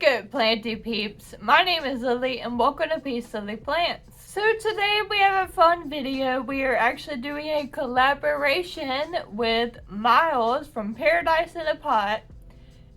go, Planty peeps. My name is Lily and welcome to Peace Lily Plants. So today we have a fun video. We are actually doing a collaboration with Miles from Paradise in a Pot.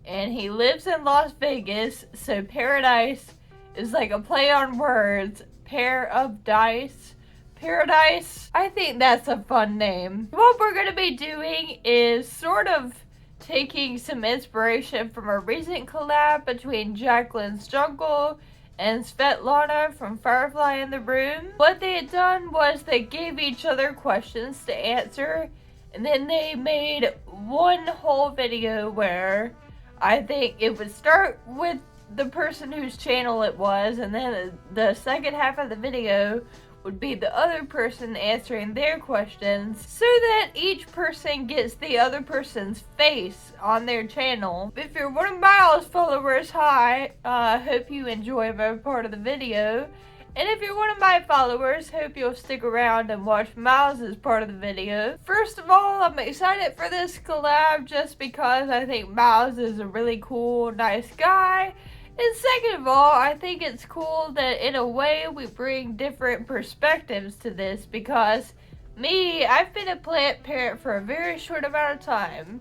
And he lives in Las Vegas, so Paradise is like a play on words. Pair of dice. Paradise. I think that's a fun name. What we're going to be doing is sort of taking some inspiration from a recent collab between Jacqueline's Jungle and Svetlana from Firefly in the Room. What they had done was they gave each other questions to answer, and then they made one whole video where I think it would start with the person whose channel it was, and then the second half of the video would be the other person answering their questions, so that each person gets the other person's face on their channel. If you're one of Miles' followers, hi, hope you enjoy my part of the video. And if you're one of my followers, hope you'll stick around and watch Miles' part of the video. First of all, I'm excited for this collab just because I think Miles is a really cool, nice guy. And second of all, I think it's cool that in a way we bring different perspectives to this, because me, I've been a plant parent for a very short amount of time.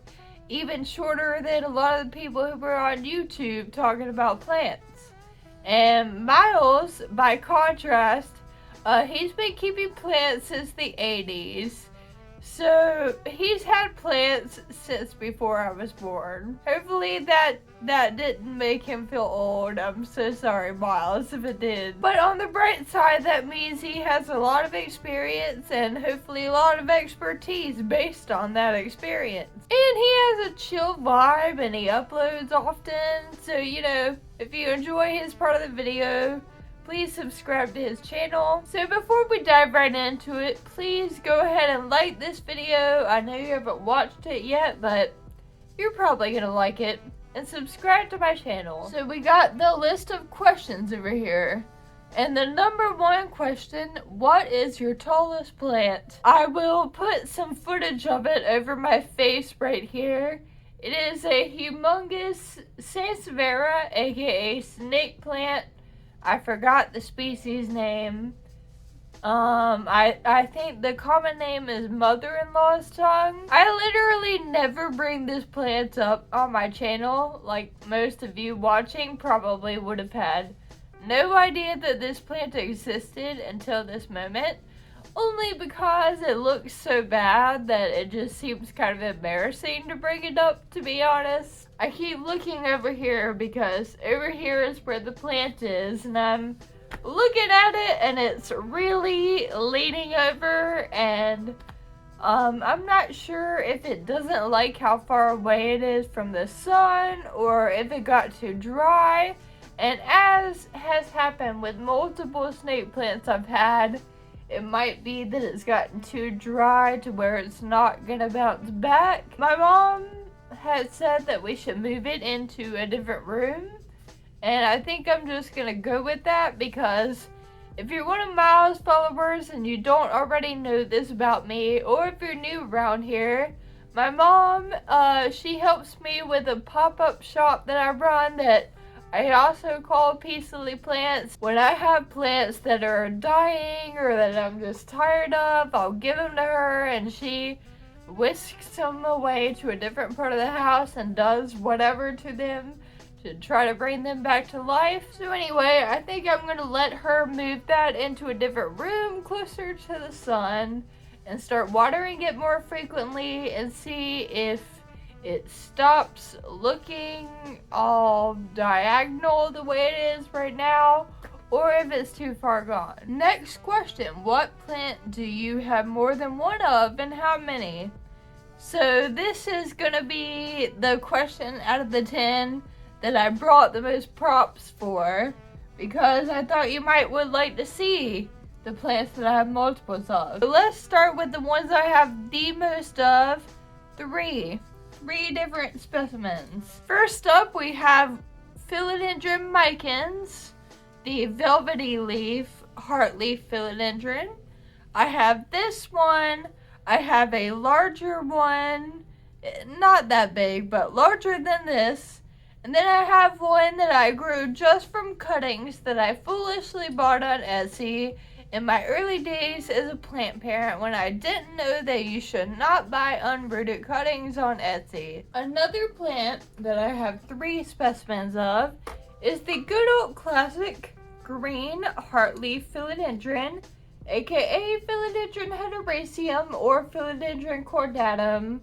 Even shorter than a lot of the people who were on YouTube talking about plants. And Miles, by contrast, he's been keeping plants since the 80s. So he's had plants since before I was born. Hopefully that didn't make him feel old. I'm so sorry, Miles, if it did. But on the bright side, that means he has a lot of experience and hopefully a lot of expertise based on that experience. And he has a chill vibe and he uploads often. So, you know, if you enjoy his part of the video, please subscribe to his channel. So before we dive right into it, please go ahead and like this video. I know you haven't watched it yet, but you're probably gonna like it. And subscribe to my channel. So we got the list of questions over here. And the number one question, what is your tallest plant? I will put some footage of it over my face right here. It is a humongous Sansevieria, aka snake plant. I forgot the species name. I think the common name is mother-in-law's tongue. I literally never bring this plant up on my channel. Like most of you watching probably would have had no idea that this plant existed until this moment. Only because it looks so bad that it just seems kind of embarrassing to bring it up, to be honest. I keep looking over here because over here is where the plant is, and I'm looking at it and it's really leaning over, and I'm not sure if it doesn't like how far away it is from the sun or if it got too dry. And as has happened with multiple snake plants I've had, it might be that it's gotten too dry to where it's not gonna bounce back. My mom had said that we should move it into a different room, and I think I'm just gonna go with that, because if you're one of Miles' followers and you don't already know this about me, or if you're new around here, my mom, she helps me with a pop-up shop that I run that I also call Peace Lily Plants. When I have plants that are dying or that I'm just tired of, I'll give them to her and she whisks them away to a different part of the house and does whatever to them to try to bring them back to life. So anyway, I think I'm going to let her move that into a different room closer to the sun and start watering it more frequently and see if it stops looking all diagonal the way it is right now, or if it's too far gone. Next question, what plant do you have more than one of and how many? So this is gonna be the question out of the 10 that I brought the most props for, because I thought you would like to see the plants that I have multiples of. So let's start with the ones I have the most of, three different specimens. First up, we have Philodendron micans, the velvety leaf, heartleaf philodendron. I have this one. I have a larger one, not that big, but larger than this. And then I have one that I grew just from cuttings that I foolishly bought on Etsy in my early days as a plant parent when I didn't know that you should not buy unrooted cuttings on Etsy. Another plant that I have 3 specimens of is the good old classic green heartleaf philodendron, aka Philodendron heteroraceum or Philodendron cordatum.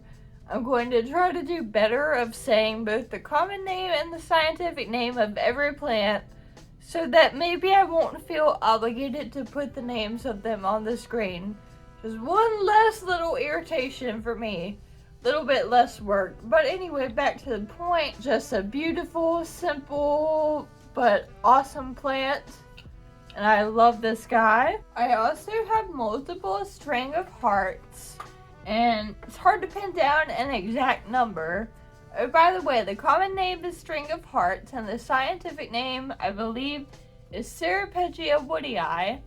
I'm going to try to do better of saying both the common name and the scientific name of every plant so that maybe I won't feel obligated to put the names of them on the screen. Just one less little irritation for me. A little bit less work. But anyway, back to the point. Just a beautiful, simple, but awesome plant. And I love this guy. I also have multiple string of hearts. And it's hard to pin down an exact number. Oh, by the way, the common name is string of hearts, and the scientific name, I believe, is Ceropegia woodii.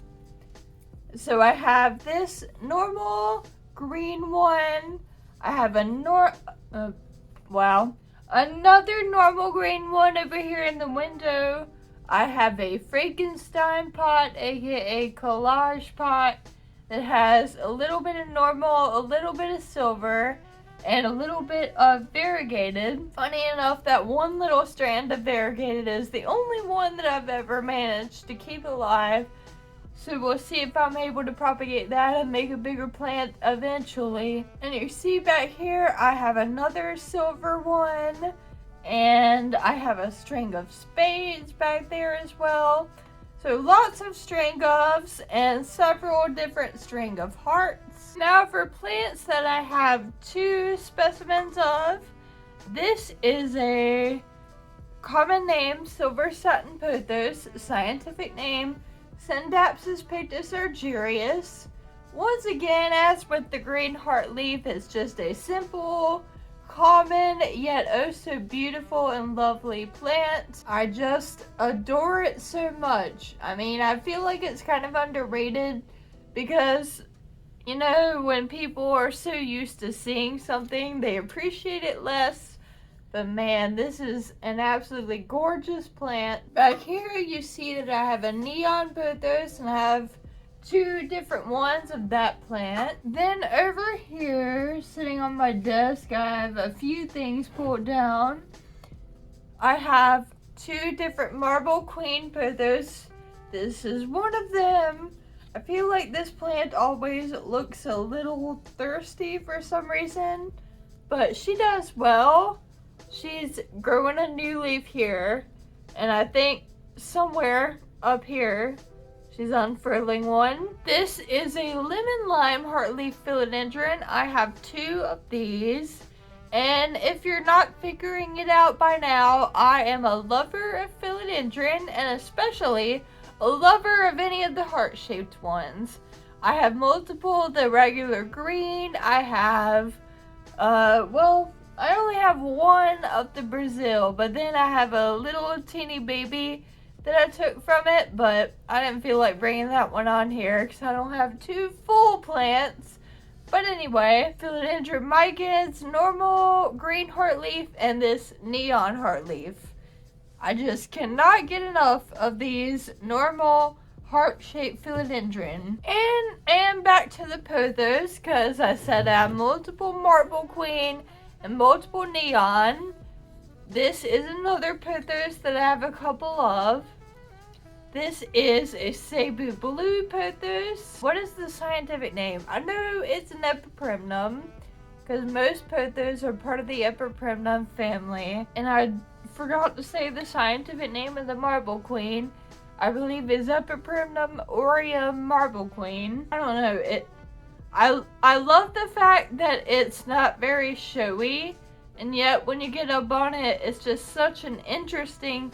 So I have this normal green one. I have another normal green one over here in the window. I have a Frankenstein pot, aka collage pot. It has a little bit of normal, a little bit of silver, and a little bit of variegated. Funny enough, that one little strand of variegated is the only one that I've ever managed to keep alive. So we'll see if I'm able to propagate that and make a bigger plant eventually. And you see back here, I have another silver one, and I have a string of spades back there as well. So lots of string ofs and several different string of hearts. Now for plants that I have 2 specimens of, this is a common name, silver satin pothos, scientific name, Syndapsis pictus argyrius. Once again, as with the green heartleaf, it's just a simple, common, yet oh so beautiful and lovely plant. I just adore it so much. I mean, I feel like it's kind of underrated because, you know, when people are so used to seeing something, they appreciate it less. But man, this is an absolutely gorgeous plant. Back here you see that I have a neon pothos and I have 2 different ones of that plant. Then over here, sitting on my desk, I have a few things pulled down. I have 2 different marble queen pothos. This is one of them. I feel like this plant always looks a little thirsty for some reason, but she does well. She's growing a new leaf here, and I think somewhere up here she's unfurling one. This is a lemon lime heartleaf philodendron. I have 2 of these, and if you're not figuring it out by now, I am a lover of philodendron, and especially a lover of any of the heart-shaped ones. I have multiple, the regular green. I have, I only have 1 of the Brazil, but then I have a little teeny baby that I took from it, but I didn't feel like bringing that one on here because I don't have 2 full plants. But anyway, philodendron micans, normal green heartleaf, and this neon heartleaf. I just cannot get enough of these normal heart-shaped philodendron. And back to the pothos, because I said I have multiple marble queen and multiple neon. This is another pothos that I have a couple of. This is a Cebu blue pothos. What is the scientific name? I know it's an Epipremnum, because most pothos are part of the Epipremnum family. And I forgot to say the scientific name of the marble queen. I believe is Epipremnum aureum marble queen. I don't know. I love the fact that it's not very showy, and yet when you get up on it, it's just such an interesting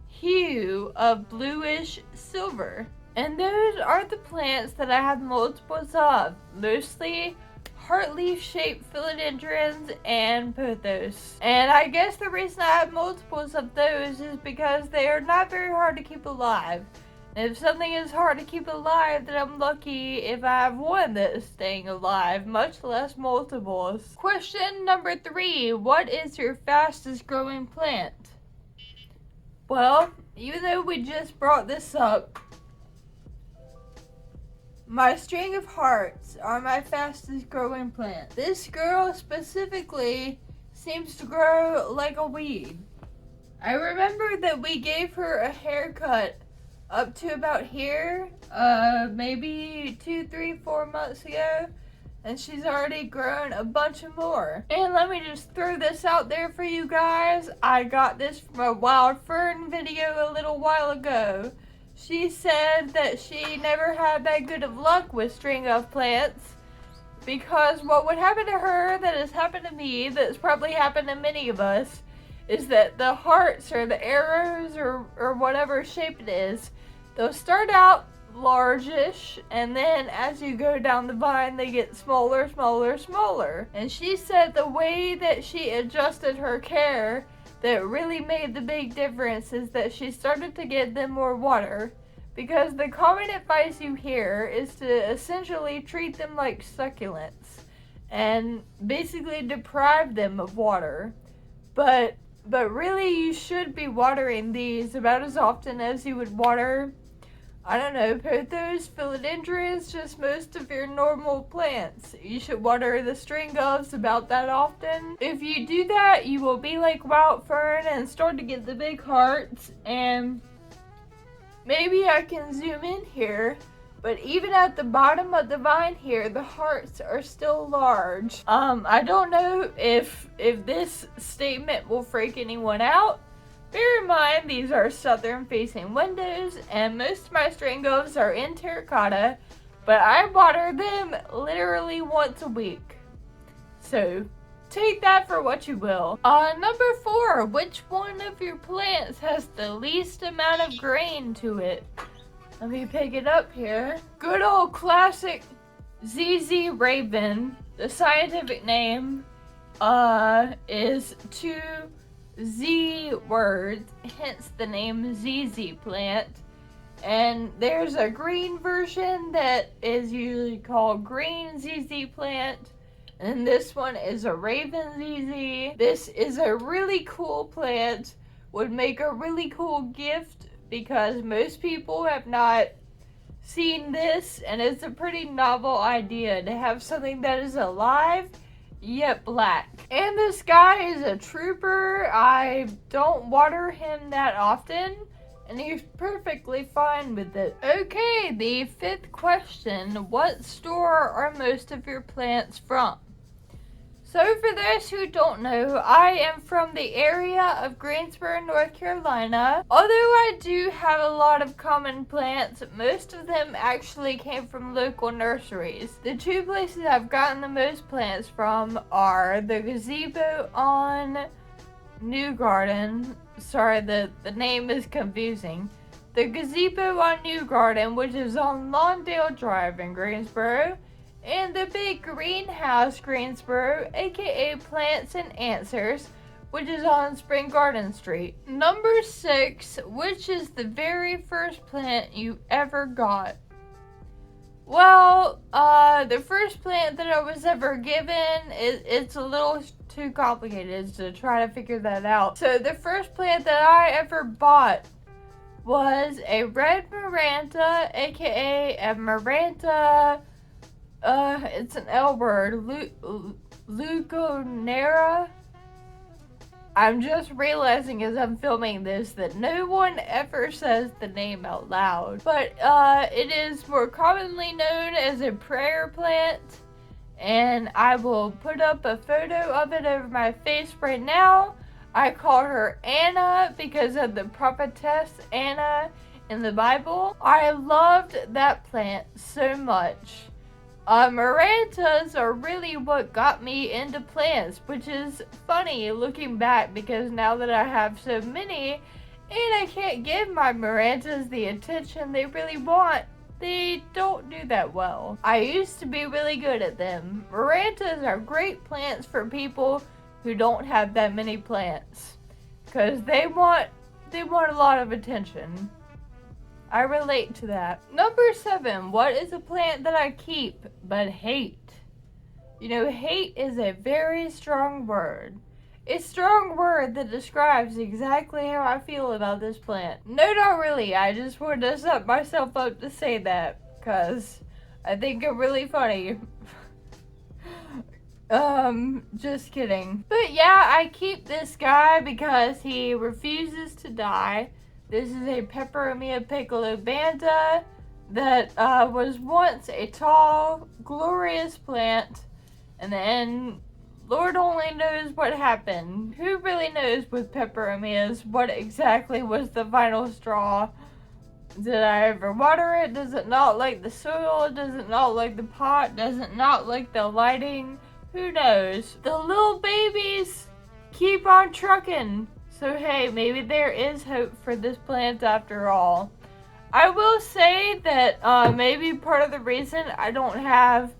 hue of bluish silver. And those are the plants that I have multiples of, mostly heartleaf shaped philodendrons and pothos. And I guess the reason I have multiples of those is because they are not very hard to keep alive. If something is hard to keep alive, then I'm lucky if I have one that is staying alive, much less multiples. Question number 3. What is your fastest growing plant? Well, even though we just brought this up, my string of hearts are my fastest growing plant. This girl specifically seems to grow like a weed. I remember that we gave her a haircut up to about here, maybe 2, 3, 4 months ago, and she's already grown a bunch of more. And let me just throw this out there for you guys. I got this from a wild fern video a little while ago. She said that she never had that good of luck with string of plants because what would happen to her that has happened to me, that's probably happened to many of us, is that the hearts or the arrows or whatever shape it is, they'll start out largish, and then as you go down the vine they get smaller, smaller, smaller. And she said the way that she adjusted her care that really made the big difference is that she started to give them more water, because the common advice you hear is to essentially treat them like succulents and basically deprive them of water. But really you should be watering these about as often as you would water, I don't know, pothos, philodendrons, just most of your normal plants. You should water the string doves about that often. If you do that, you will be like wild fern and start to get the big hearts. And maybe I can zoom in here, but even at the bottom of the vine here, the hearts are still large. I don't know if this statement will freak anyone out. Bear in mind, these are southern facing windows, and most of my string doves are in terracotta, but I water them literally once a week. So take that for what you will. Number 4, which one of your plants has the least amount of grain to it? Let me pick it up here. Good old classic ZZ Raven. The scientific name is 2 Z words, hence the name ZZ plant. And there's a green version that is usually called green ZZ plant. And this one is a Raven ZZ. This is a really cool plant. Would make a really cool gift because most people have not seen this, and it's a pretty novel idea to have something that is alive yet black. And this guy is a trooper. I don't water him that often, and he's perfectly fine with it. Okay, the 5th question. What store are most of your plants from? So for those who don't know, I am from the area of Greensboro, North Carolina. Although I do have a lot of common plants, most of them actually came from local nurseries. The 2 places I've gotten the most plants from are the gazebo on New Garden. Sorry, the name is confusing. The gazebo on New Garden, which is on Lawndale Drive in Greensboro, and the big greenhouse Greensboro, aka Plants and Answers, which is on Spring Garden Street. Number 6, which is the very first plant you ever got? Well, the first plant that I was ever given, it's a little too complicated to try to figure that out. So the first plant that I ever bought was a red Maranta, aka a Maranta, it's an L word, Leuconera. I'm just realizing as I'm filming this that no one ever says the name out loud. But it is more commonly known as a prayer plant. And I will put up a photo of it over my face right now. I call her Anna because of the prophetess Anna in the Bible. I loved that plant so much. Marantas are really what got me into plants, which is funny looking back because now that I have so many and I can't give my Marantas the attention they really want, they don't do that well. I used to be really good at them. Marantas are great plants for people who don't have that many plants because they want a lot of attention. I relate to that. Number 7, what is a plant that I keep but hate? You know, hate is a very strong word. a strong word that describes exactly how I feel about this plant. No, not really. I just wanted to set myself up to say that because I think I'm really funny. Just kidding. But yeah, I keep this guy because he refuses to die. This is a Peperomia Piccolo Banta that was once a tall, glorious plant, and then Lord only knows what happened. Who really knows with Peperomias what exactly was the final straw? Did I ever water it? Does it not like the soil? Does it not like the pot? Does it not like the lighting? Who knows? The little babies keep on trucking. So hey, maybe there is hope for this plant after all. I will say that maybe part of the reason I don't have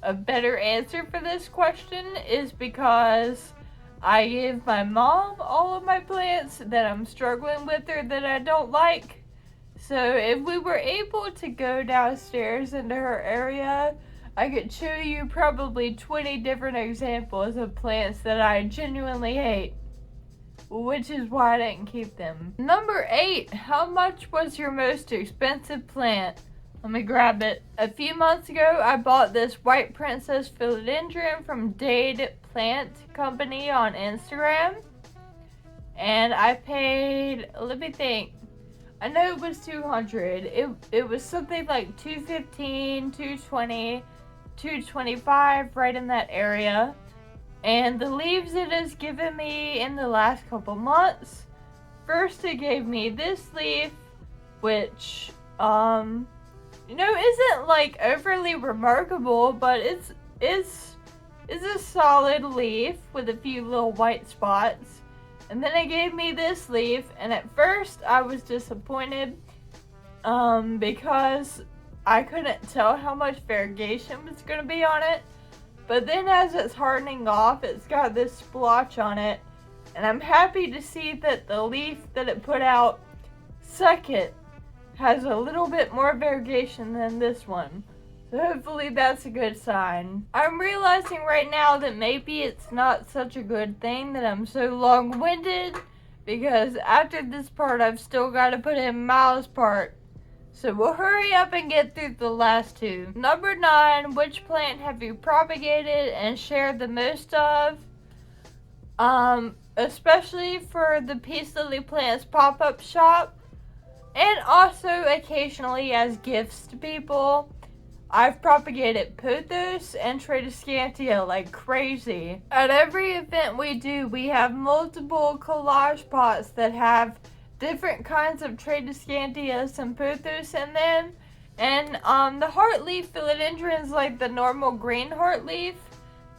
a better answer for this question is because I give my mom all of my plants that I'm struggling with or that I don't like. So if we were able to go downstairs into her area, I could show you probably 20 different examples of plants that I genuinely hate, which is why I didn't keep them. Number 8, how much was your most expensive plant? Let me grab it. A few months ago, I bought this white princess philodendron from Dade Plant Company on Instagram. And I paid, let me think. I know it was $200. It was something like $215, $220, $225, right in that area. And the leaves it has given me in the last couple months. First, it gave me this leaf, which, isn't like overly remarkable, but it's a solid leaf with a few little white spots. And then it gave me this leaf, and at first I was disappointed because I couldn't tell how much variegation was going to be on it. But then as it's hardening off, it's got this splotch on it, and I'm happy to see that the leaf that it put out second has a little bit more variegation than this one. So hopefully that's a good sign. I'm realizing right now that maybe it's not such a good thing that I'm so long-winded, because after this part I've still got to put in Miles' part. So we'll hurry up and get through the last 2. Number 9, which plant have you propagated and shared the most of? Especially for the Peace Lily Plants pop-up shop, and also occasionally as gifts to people. I've propagated pothos and tradescantia like crazy. At every event we do, we have multiple collage pots that have different kinds of tradescantias and pothos in them. And the heartleaf philodendrons, like the normal green heartleaf,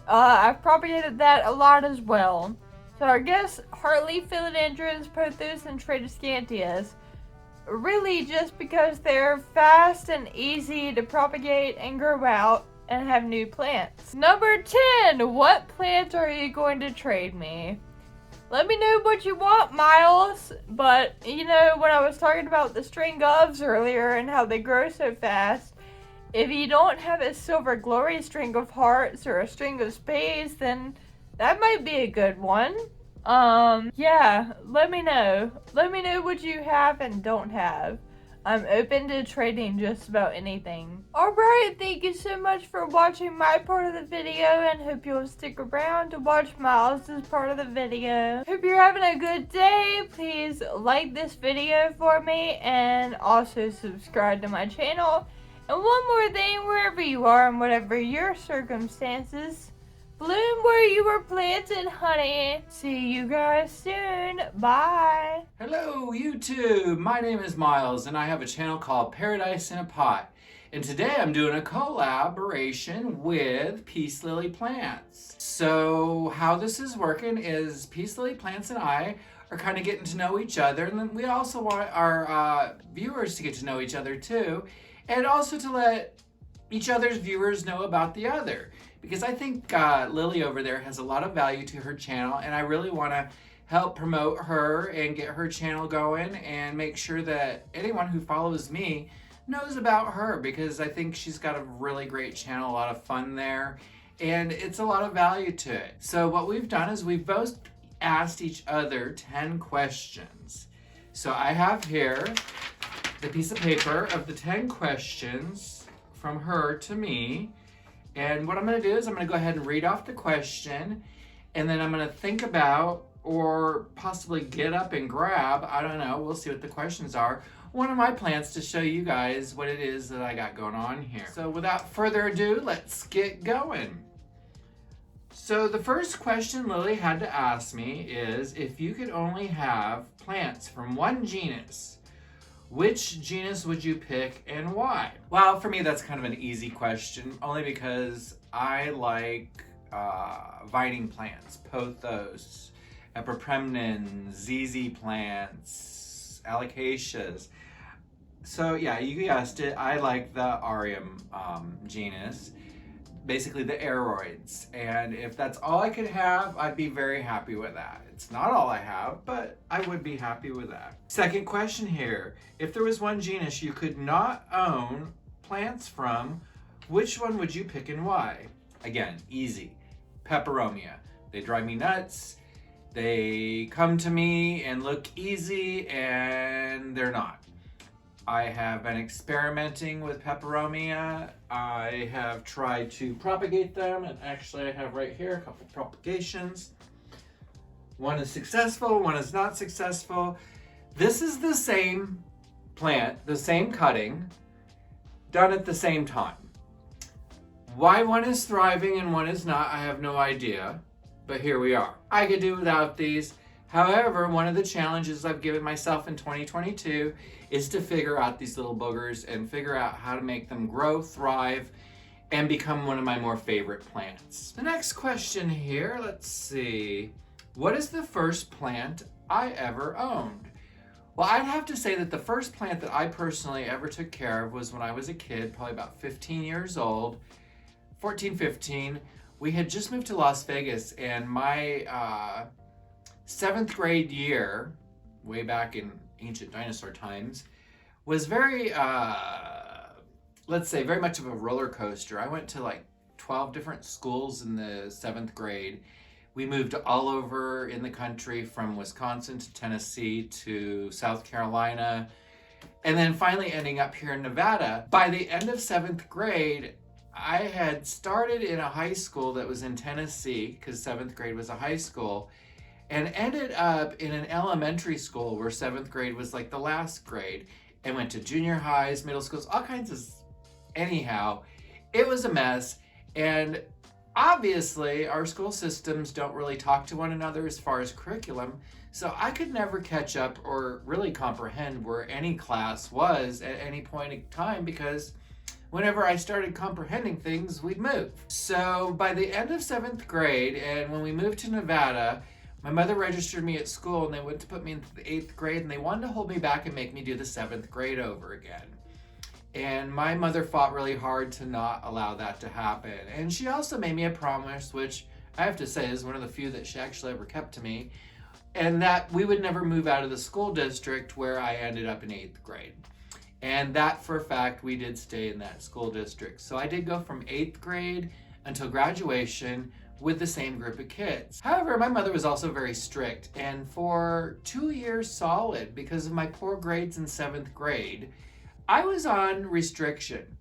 I've propagated that a lot as well. So I guess heartleaf philodendrons, pothos, and tradescantias. Really just because they're fast and easy to propagate and grow out and have new plants. Number 10, what plant are you going to trade me? Let me know what you want, Miles. But, when I was talking about the string ofs earlier and how they grow so fast, if you don't have a silver glory string of hearts or a string of spades, then that might be a good one. Yeah, let me know. Let me know what you have and don't have. I'm open to trading just about anything. Alright, thank you so much for watching my part of the video, and hope you'll stick around to watch Miles' part of the video. Hope you're having a good day. Please like this video for me, and also subscribe to my channel. And one more thing, wherever you are and whatever your circumstances, bloom where you were planted, honey. See you guys soon. Bye. Hello, YouTube. My name is Miles, and I have a channel called Paradise in a Pot. And today I'm doing a collaboration with Peace Lily Plants. So how this is working is Peace Lily Plants and I are kind of getting to know each other, and then we also want our viewers to get to know each other too, and also to let each other's viewers know about the other. Because I think Lily over there has a lot of value to her channel, and I really want to help promote her and get her channel going and make sure that anyone who follows me knows about her, because I think she's got a really great channel, a lot of fun there, and it's a lot of value to it. So what we've done is we've both asked each other 10 questions. So I have here the piece of paper of the 10 questions from her to me. And what I'm going to do is I'm going to go ahead and read off the question, and then I'm going to think about or possibly get up and grab, I don't know, we'll see what the questions are, one of my plants to show you guys what it is that I got going on here. So without further ado, let's get going. So the first question Lily had to ask me is, if you could only have plants from one genus, which genus would you pick and why? Well, for me, that's kind of an easy question, only because I like vining plants, pothos, Peperomia, ZZ plants, alocasias. So yeah, you guessed it, I like the Arium genus, basically the aeroids. And if that's all I could have, I'd be very happy with that. It's not all I have, but I would be happy with that. Second question here, if there was one genus you could not own plants from, which one would you pick and why? Again, easy, Peperomia. They drive me nuts. They come to me and look easy, and they're not. I have been experimenting with Peperomia. I have tried to propagate them, and actually I have right here a couple propagations. One is successful, one is not successful. This is the same plant, the same cutting, done at the same time. Why one is thriving and one is not, I have no idea. But here we are. I could do without these. However, one of the challenges I've given myself in 2022 is to figure out these little boogers and figure out how to make them grow, thrive, and become one of my more favorite plants. The next question here, let's see. What is the first plant I ever owned? Well, I'd have to say that the first plant that I personally ever took care of was when I was a kid, probably about 15 years old, 14, 15. We had just moved to Las Vegas, and my 7th grade year, way back in ancient dinosaur times, was very, let's say, very much of a roller coaster. I went to like 12 different schools in the 7th grade. We moved all over in the country, from Wisconsin to Tennessee to South Carolina, and then finally ending up here in Nevada. By the end of 7th grade, I had started in a high school that was in Tennessee, because 7th grade was a high school, and ended up in an elementary school where 7th grade was like the last grade, and went to junior highs, middle schools, all kinds of... Anyhow, it was a mess, and obviously our school systems don't really talk to one another as far as curriculum, so I could never catch up or really comprehend where any class was at any point in time, because whenever I started comprehending things, we'd move. So by the end of 7th grade, and when we moved to Nevada, my mother registered me at school, and they went to put me into the 8th grade, and they wanted to hold me back and make me do the 7th grade over again. And my mother fought really hard to not allow that to happen. And she also made me a promise, which I have to say is one of the few that she actually ever kept to me, and that we would never move out of the school district where I ended up in 8th grade. And that, for a fact, we did stay in that school district. So I did go from 8th grade until graduation with the same group of kids. However, my mother was also very strict, and for 2 years solid, because of my poor grades in 7th grade, I was on restriction.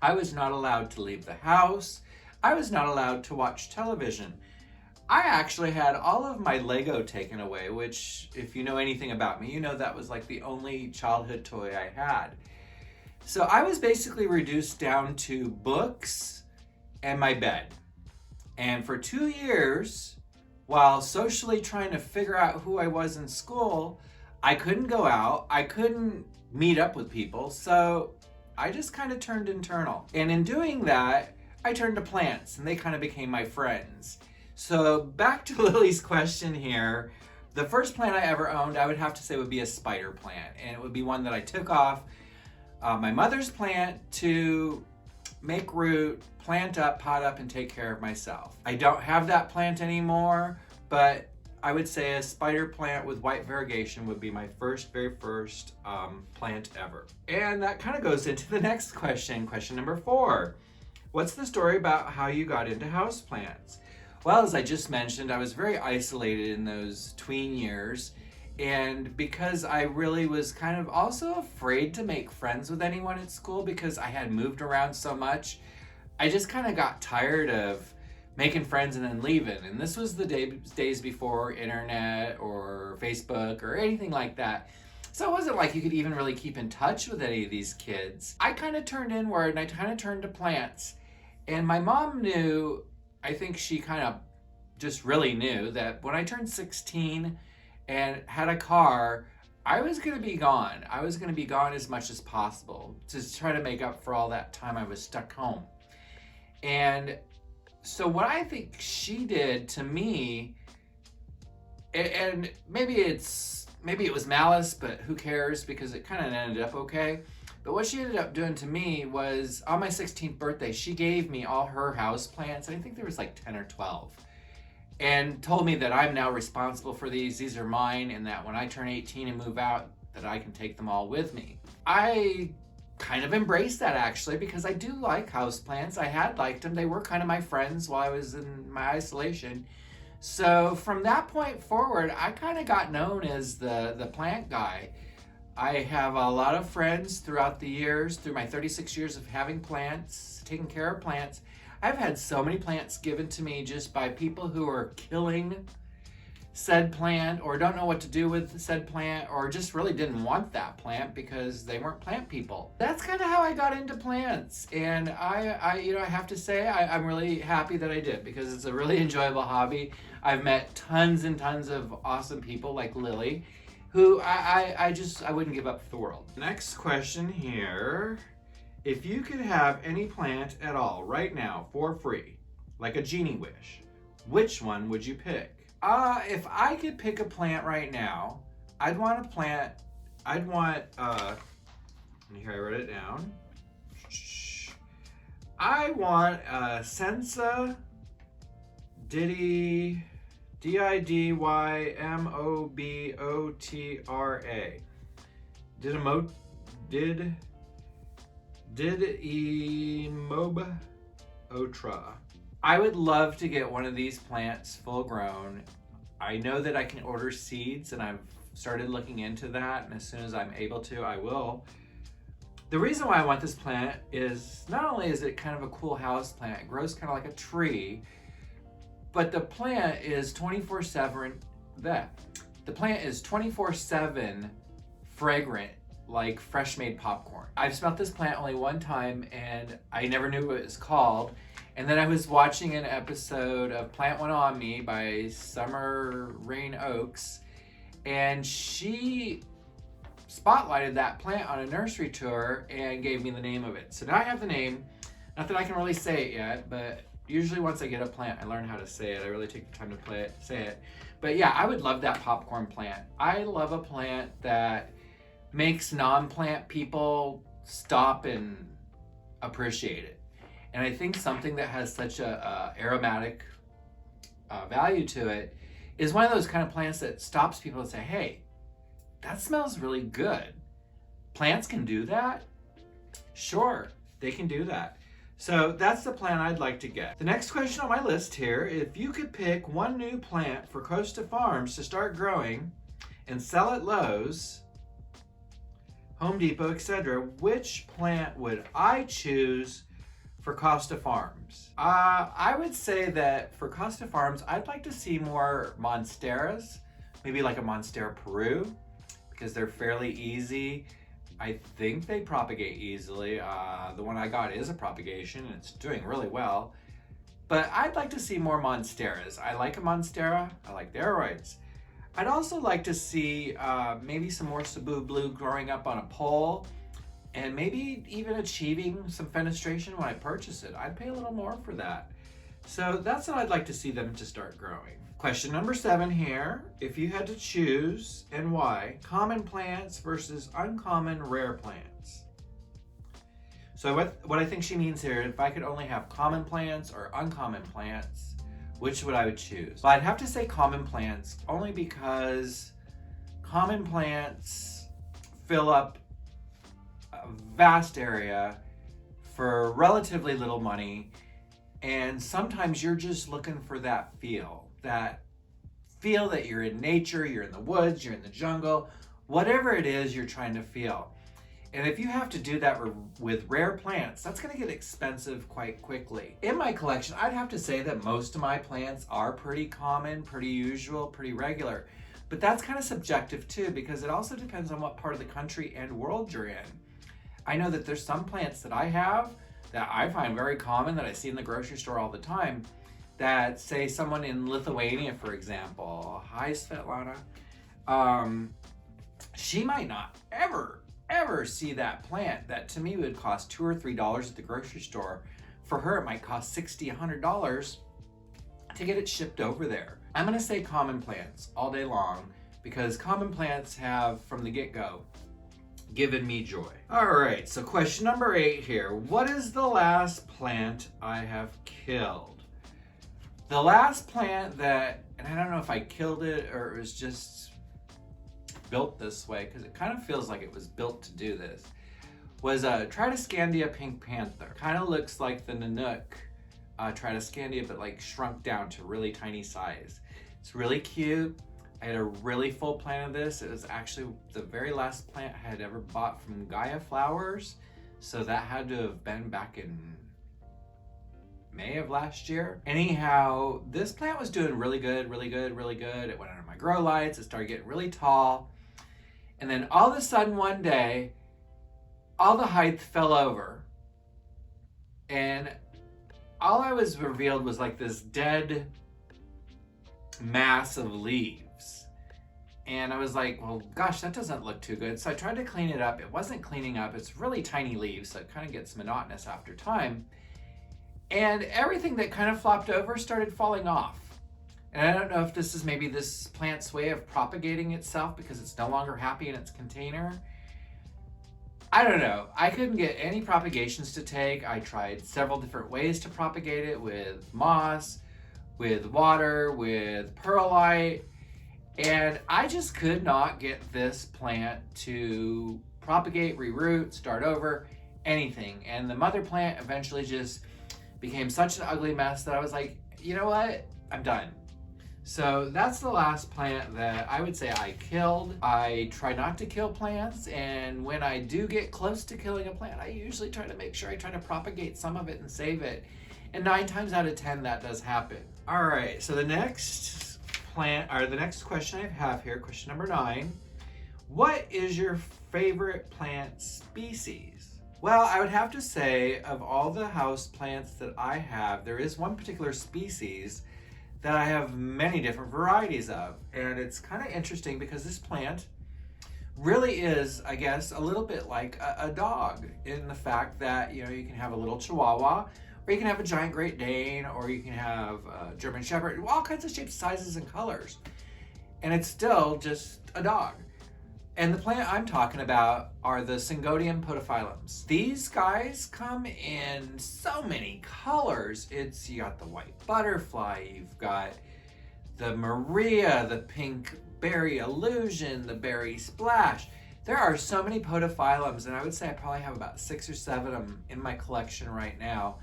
I was not allowed to leave the house. I was not allowed to watch television. I actually had all of my Lego taken away, which, if you know anything about me, you know that was like the only childhood toy I had. So I was basically reduced down to books and my bed. And for 2 years, while socially trying to figure out who I was in school, I couldn't go out, I couldn't meet up with people, so I just kind of turned internal. And in doing that, I turned to plants, and they kind of became my friends. So back to Lily's question here, the first plant I ever owned, I would have to say would be a spider plant, and it would be one that I took off my mother's plant to make root, plant up, pot up, and take care of myself. I don't have that plant anymore, but I would say a spider plant with white variegation would be my very first plant ever. And that kind of goes into the next question, question number 4. What's the story about how you got into houseplants? Well, as I just mentioned, I was very isolated in those tween years. And because I really was kind of also afraid to make friends with anyone at school because I had moved around so much, I just kind of got tired of making friends and then leaving. And this was the days before internet or Facebook or anything like that. So it wasn't like you could even really keep in touch with any of these kids. I kind of turned inward and I kind of turned to plants. And my mom knew, I think she kind of just really knew that when I turned 16 and had a car, I was going to be gone. I was going to be gone as much as possible to try to make up for all that time I was stuck home. And so what I think she did to me, and maybe it was malice, but who cares, because it kind of ended up okay. But what she ended up doing to me was on my 16th birthday, she gave me all her house plants, and I think there was like 10 or 12, and told me that I'm now responsible for these are mine, and that when I turn 18 and move out, that I can take them all with me. I kind of embraced that actually, because I do like houseplants. I had liked them. They were kind of my friends while I was in my isolation. So from that point forward, I kind of got known as the plant guy. I have a lot of friends throughout the years, through my 36 years of having plants, taking care of plants. I've had so many plants given to me just by people who are killing said plant or don't know what to do with said plant or just really didn't want that plant because they weren't plant people. That's kind of how I got into plants, and I have to say I'm really happy that I did, because it's a really enjoyable hobby. I've met tons and tons of awesome people like Lily, who I wouldn't give up for the world. Next question here. If you could have any plant at all right now for free, like a genie wish, which one would you pick? If I could pick a plant right now, I'd want, here I wrote it down. I want a Sensa Didymobota. Didymobota. I would love to get one of these plants full grown. I know that I can order seeds, and I've started looking into that, and as soon as I'm able to, I will. The reason why I want this plant is not only is it kind of a cool house plant, it grows kind of like a tree, but the plant is 24/7. The plant is 24/7 fragrant, like fresh made popcorn. I've smelled this plant only one time, and I never knew what it was called. And then I was watching an episode of Plant One On Me by Summer Rain Oaks, and she spotlighted that plant on a nursery tour and gave me the name of it. So now I have the name. Not that I can really say it yet, but usually once I get a plant, I learn how to say it. I really take the time to say it. But yeah, I would love that popcorn plant. I love a plant that makes non-plant people stop and appreciate it. And I think something that has such a aromatic value to it is one of those kind of plants that stops people and say, hey, that smells really good. Plants can do that? Sure, they can do that. So that's the plant I'd like to get. The next question on my list here, if you could pick one new plant for Costa Farms to start growing and sell at Lowe's, Home Depot, etc., which plant would I choose for Costa Farms? I would say that for Costa Farms, I'd like to see more monsteras, maybe like a Monstera Peru, because they're fairly easy. I think they propagate easily. The one I got is a propagation, and it's doing really well. But I'd like to see more monsteras. I like a monstera. I like the aeroids. I'd also like to see maybe some more Cebu Blue growing up on a pole, and maybe even achieving some fenestration when I purchase it. I'd pay a little more for that. So that's what I'd like to see them to start growing. Question number 7 here. If you had to choose, and why, common plants versus uncommon rare plants. So what I think she means here, if I could only have common plants or uncommon plants, which would I would choose? Well, I'd have to say common plants, only because common plants fill up a vast area for relatively little money. And sometimes you're just looking for that feel that you're in nature, you're in the woods, you're in the jungle, whatever it is you're trying to feel. And if you have to do that with rare plants, that's going to get expensive quite quickly. In my collection, I'd have to say that most of my plants are pretty common, pretty usual, pretty regular. But that's kind of subjective too, because it also depends on what part of the country and world you're in. I know that there's some plants that I have that I find very common, that I see in the grocery store all the time, that say someone in Lithuania, for example, hi Svetlana, she might not ever see that plant that to me would cost $2 or $3 at the grocery store. For her, it might cost $60, $100 to get it shipped over there. I'm gonna say common plants all day long because common plants have, from the get-go, given me joy. All right, so question number 8 here. What is the last plant I have killed? The last plant that, and I don't know if I killed it or it was just built this way, because it kind of feels like it was built to do this, was a Tritoscandia pink panther. Kind of looks like the Nanook Tritoscandia, but like shrunk down to really tiny size. It's really cute. I had a really full plant of this. It was actually the very last plant I had ever bought from Gaia Flowers. So that had to have been back in May of last year. Anyhow, this plant was doing really good, really good, really good. It went under my grow lights. It started getting really tall. And then all of a sudden one day, all the height fell over. And all I was revealed was like this dead mass of leaves. And I was like, well, gosh, that doesn't look too good. So I tried to clean it up. It wasn't cleaning up. It's really tiny leaves, so it kind of gets monotonous after time. And everything that kind of flopped over started falling off. And I don't know if this is maybe this plant's way of propagating itself because it's no longer happy in its container. I don't know. I couldn't get any propagations to take. I tried several different ways to propagate it, with moss, with water, with perlite, and I just could not get this plant to propagate, reroot, start over, anything. And the mother plant eventually just became such an ugly mess that I was like, you know what? I'm done. So that's the last plant that I would say I killed. I try not to kill plants, and when I do get close to killing a plant, I usually try to make sure I try to propagate some of it and save it. And 9 times out of 10, that does happen. All right, so the next question I have here, question number 9. What is your favorite plant species? Well, I would have to say, of all the house plants that I have, there is one particular species that I have many different varieties of. And it's kind of interesting because this plant really is, I guess, a little bit like a dog, in the fact that, you know, you can have a little Chihuahua, or you can have a giant Great Dane, or you can have a German Shepherd, all kinds of shapes, sizes, and colors. And it's still just a dog. And the plant I'm talking about are the Syngonium podophyllums. These guys come in so many colors. You got the white butterfly, you've got the Maria, the pink berry illusion, the berry splash. There are so many podophyllums, and I would say I probably have about 6 or 7 of them in my collection right now,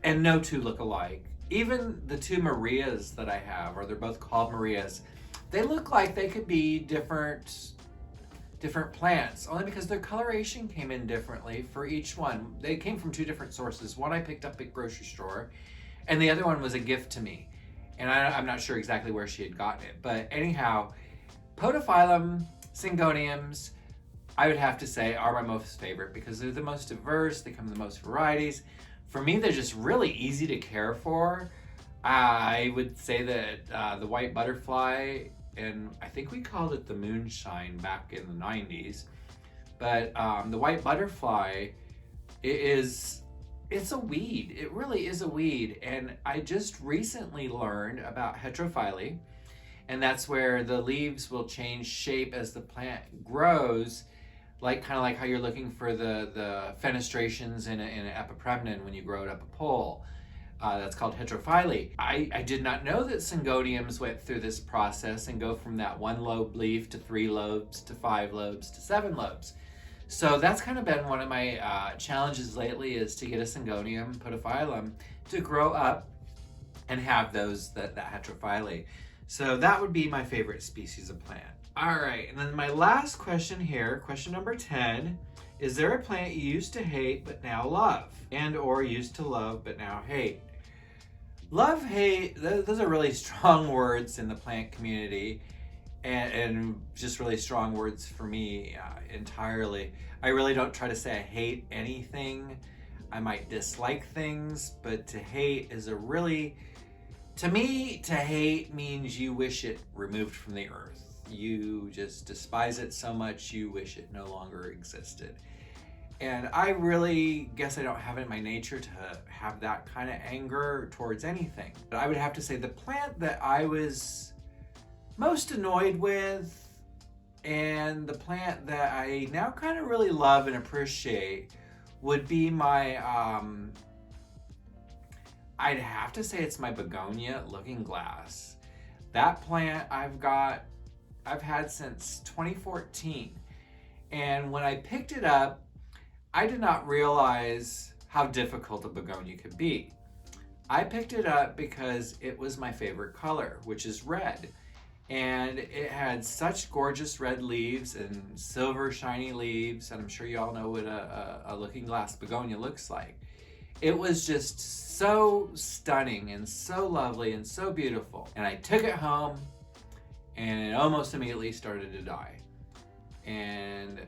and no two look alike. Even the 2 Marias that I have, or they're both called Marias, they look like they could be different plants, only because their coloration came in differently for each one. They came from 2 different sources. One I picked up at grocery store, and the other one was a gift to me. And I'm not sure exactly where she had gotten it. But anyhow, podophyllum, Syngoniums, I would have to say are my most favorite because they're the most diverse, they come in the most varieties. For me, they're just really easy to care for. I would say that the white butterfly, and I think we called it the moonshine back in the 90s. But the white butterfly, it's a weed. It really is a weed. And I just recently learned about heterophyly, and that's where the leaves will change shape as the plant grows, kind of like how you're looking for the fenestrations in an epipremnon when you grow it up a pole. That's called heterophyly. I did not know that Syngoniums went through this process and go from that 1 lobe leaf to 3 lobes to 5 lobes to 7 lobes. So that's kind of been one of my challenges lately, is to get a Syngonium podophyllum to grow up and have those that heterophyly. So that would be my favorite species of plant. All right, and then my last question here, question number 10, is there a plant you used to hate but now love, and or used to love but now hate? Love, hate, those are really strong words in the plant community, and just really strong words for me entirely. I really don't try to say I hate anything. I might dislike things, but to hate is a really, to me, to hate means you wish it removed from the earth. You just despise it so much you wish it no longer existed. And I really guess I don't have it in my nature to have that kind of anger towards anything. But I would have to say the plant that I was most annoyed with, and the plant that I now kind of really love and appreciate, would be my, I'd have to say it's my Begonia looking glass. That plant I've had since 2014. And when I picked it up, I did not realize how difficult a begonia could be. I picked it up because it was my favorite color, which is red. And it had such gorgeous red leaves and silver shiny leaves. And I'm sure you all know what a looking glass begonia looks like. It was just so stunning and so lovely and so beautiful. And I took it home, and it almost immediately started to die. And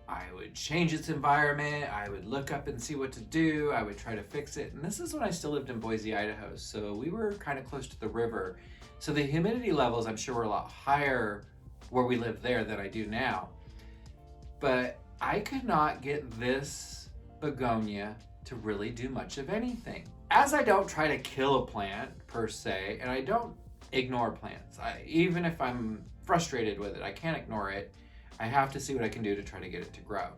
I would change its environment, I would look up and see what to do, I would try to fix it. And this is when I still lived in Boise, Idaho, so we were kind of close to the river. So the humidity levels, I'm sure, were a lot higher where we lived there than I do now. But I could not get this begonia to really do much of anything. As I don't try to kill a plant per se, and I don't ignore plants. Even if I'm frustrated with it, I can't ignore it. I have to see what I can do to try to get it to grow.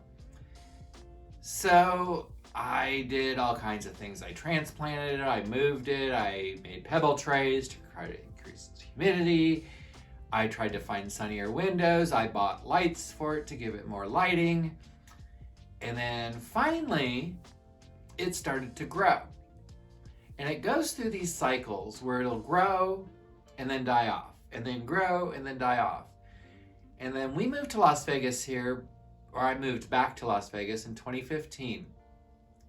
So I did all kinds of things. I transplanted it, I moved it, I made pebble trays to try to increase its humidity. I tried to find sunnier windows. I bought lights for it to give it more lighting. And then finally, it started to grow. And it goes through these cycles where it'll grow and then die off, and then grow and then die off. And then we moved to Las Vegas here, or I moved back to Las Vegas in 2015.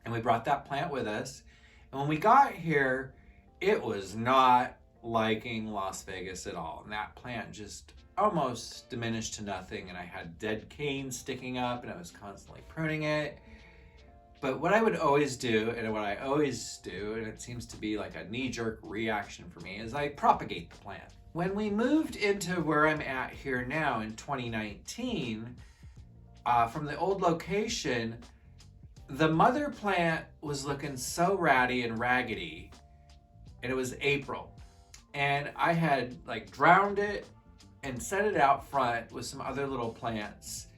And we brought that plant with us. And when we got here, it was not liking Las Vegas at all. And that plant just almost diminished to nothing. And I had dead canes sticking up, and I was constantly pruning it. But what I would always do, and what I always do, and it seems to be like a knee-jerk reaction for me, is I propagate the plant. When we moved into where I'm at here now in 2019, from the old location, the mother plant was looking so ratty and raggedy, and it was April. And I had like drowned it and set it out front with some other little plants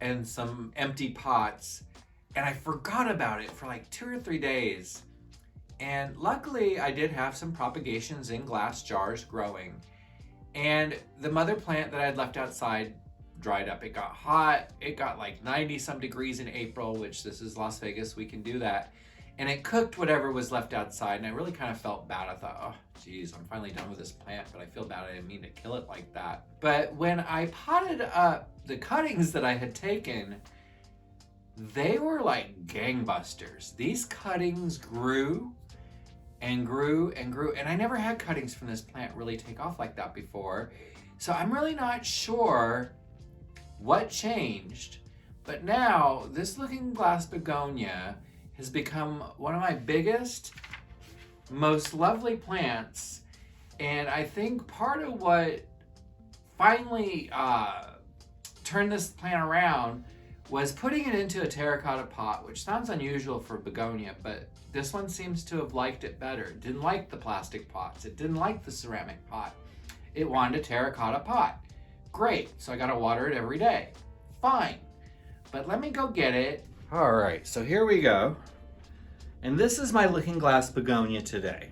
and some empty pots. And I forgot about it for like 2 or 3 days. And luckily I did have some propagations in glass jars growing. And the mother plant that I had left outside dried up. It got hot. It got like 90 some degrees in April, which this is Las Vegas, we can do that. And it cooked whatever was left outside. And I really kind of felt bad. I thought, oh geez, I'm finally done with this plant, but I feel bad I didn't mean to kill it like that. But when I potted up the cuttings that I had taken, they were like gangbusters. These cuttings grew and grew and grew, and I never had cuttings from this plant really take off like that before. So I'm really not sure what changed, but now this looking glass begonia has become one of my biggest, most lovely plants. And I think part of what finally turned this plant around was putting it into a terracotta pot, which sounds unusual for begonia, but this one seems to have liked it better. It didn't like the plastic pots. It didn't like the ceramic pot. It wanted a terracotta pot. Great, so I gotta water it every day. Fine, but let me go get it. All right, so here we go. And this is my looking glass begonia today.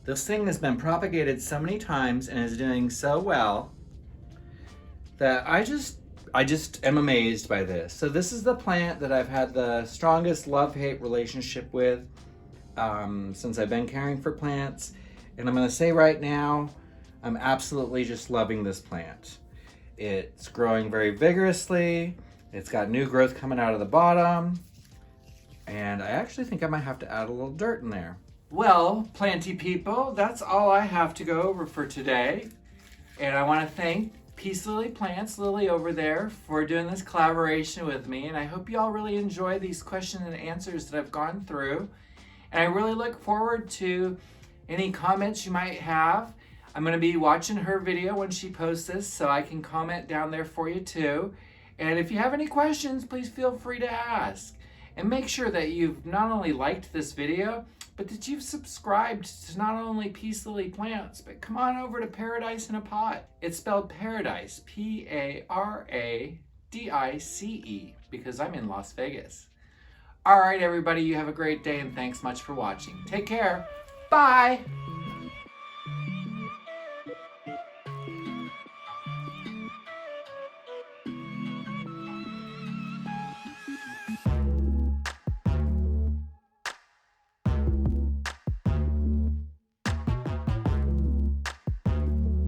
This thing has been propagated so many times and is doing so well that I just am amazed by this. So this is the plant that I've had the strongest love-hate relationship with since I've been caring for plants. And I'm gonna say right now, I'm absolutely just loving this plant. It's growing very vigorously. It's got new growth coming out of the bottom. And I actually think I might have to add a little dirt in there. Well, planty people, that's all I have to go over for today. And I want to thank Peace Lily Plants, Lily over there, for doing this collaboration with me. And I hope you all really enjoy these questions and answers that I've gone through. And I really look forward to any comments you might have. I'm going to be watching her video when she posts this, so I can comment down there for you too. And if you have any questions, please feel free to ask. And make sure that you've not only liked this video, but that you've subscribed to not only Peace Lily Plants, but come on over to Paradice in a Pot. It's spelled Paradice, Paradice, because I'm in Las Vegas. All right, everybody, you have a great day, and thanks much for watching. Take care. Bye.